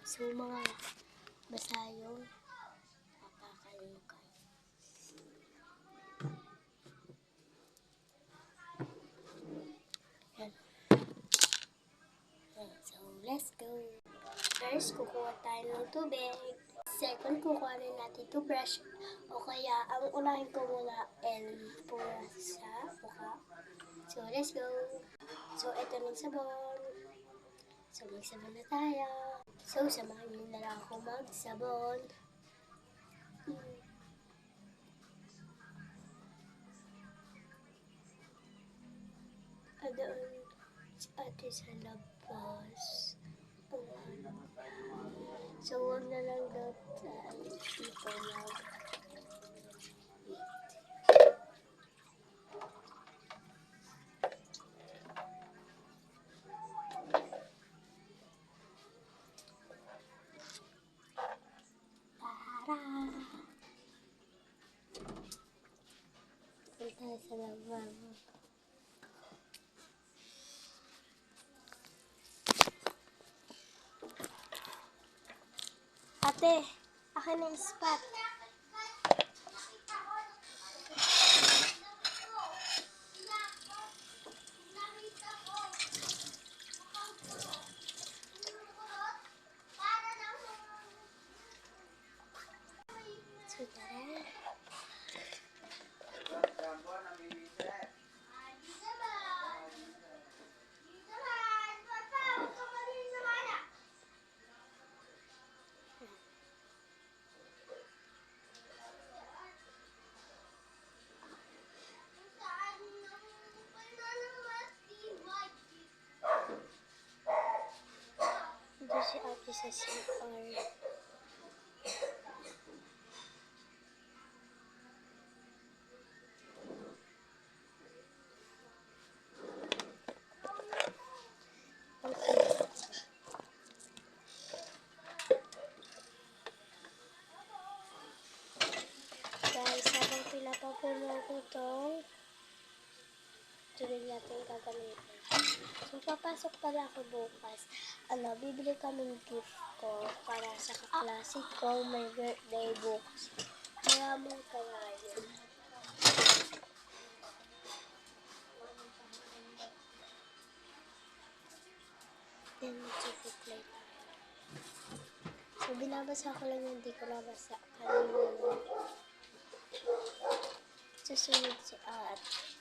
So, mga basa yung papakalingkay. Yan. So, let's go. First, kukuha tayo ng tubig. Second, kukuha rin natin toothbrush. O kaya, ang unahin ko muna pura sa mukha. So, let's go. So, ito ng sabon. So, magsabon na tayo. So, samahan nyo na lang ako magsabon. Doon si ate sa labas. So, huwag na lang daw dito lang. Punta sa labas. Ate, akin na yung spot. So, tara. Ito si ate sa CR. Guys, habang pinapapuno ko itong tuloy natin gagamitin. So, papasok pala ako bukas. Bibili kaming gift ko para sa kaklase ko. May birthday bukas. Maraming kaya yun. Then, mag-supply tayo. So, binabasa ko lang yung hindi ko nabasa kanina. Susunod si Ate.